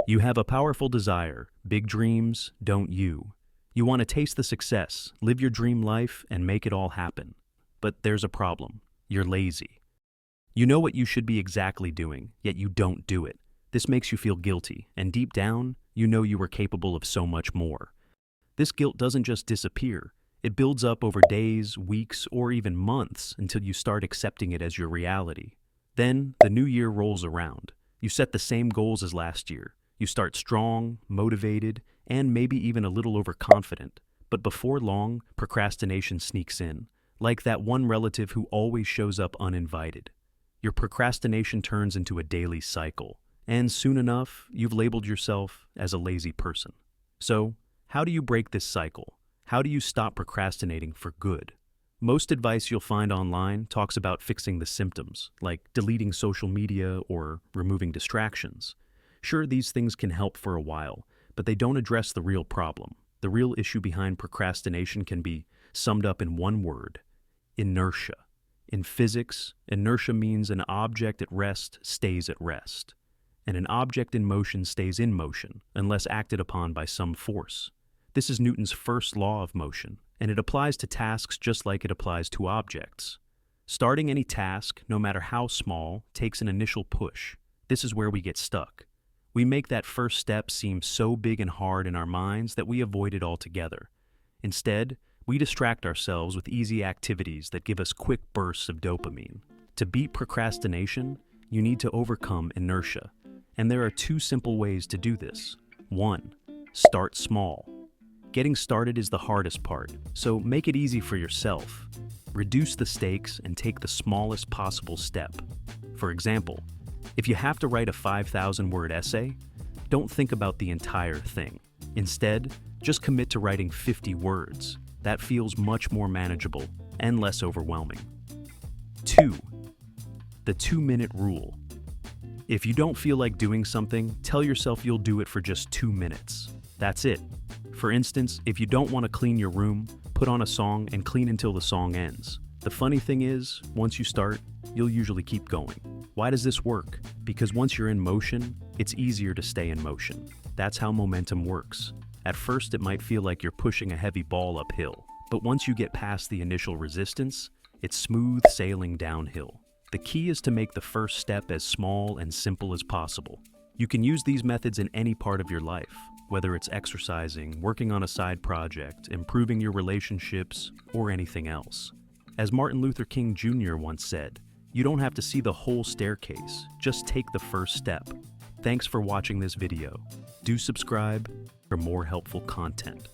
You have a powerful desire, big dreams, don't you? You want to taste the success, live your dream life, and make it all happen. But there's a problem. You're lazy. You know what you should be exactly doing, yet you don't do it. This makes you feel guilty, and deep down, you know you are capable of so much more. This guilt doesn't just disappear. It builds up over days, weeks, or even months until you start accepting it as your reality. Then, the new year rolls around. You set the same goals as last year. You start strong, motivated, and maybe even a little overconfident. But before long, procrastination sneaks in, like that one relative who always shows up uninvited. Your procrastination turns into a daily cycle, and soon enough, you've labeled yourself as a lazy person. So, how do you break this cycle? How do you stop procrastinating for good? Most advice you'll find online talks about fixing the symptoms, like deleting social media or removing distractions. Sure, these things can help for a while, but they don't address the real problem. The real issue behind procrastination can be summed up in one word: inertia. In physics, inertia means an object at rest stays at rest, and an object in motion stays in motion unless acted upon by some force. This is Newton's first law of motion, and it applies to tasks just like it applies to objects. Starting any task, no matter how small, takes an initial push. This is where we get stuck. We make that first step seem so big and hard in our minds that we avoid it altogether. Instead, we distract ourselves with easy activities that give us quick bursts of dopamine. To beat procrastination, you need to overcome inertia. And there are two simple ways to do this. 1. Start small. Getting started is the hardest part, so make it easy for yourself. Reduce the stakes and take the smallest possible step. For example, if you have to write a 5,000-word essay, don't think about the entire thing. Instead, just commit to writing 50 words. That feels much more manageable and less overwhelming. 2. The 2-minute rule. If you don't feel like doing something, tell yourself you'll do it for just 2 minutes. That's it. For instance, if you don't want to clean your room, put on a song and clean until the song ends. The funny thing is, once you start, you'll usually keep going. Why does this work? Because once you're in motion, it's easier to stay in motion. That's how momentum works. At first, it might feel like you're pushing a heavy ball uphill, but once you get past the initial resistance, it's smooth sailing downhill. The key is to make the first step as small and simple as possible. You can use these methods in any part of your life, whether it's exercising, working on a side project, improving your relationships, or anything else. As Martin Luther King Jr. once said, you don't have to see the whole staircase, just take the first step. Thanks for watching this video. Do subscribe for more helpful content.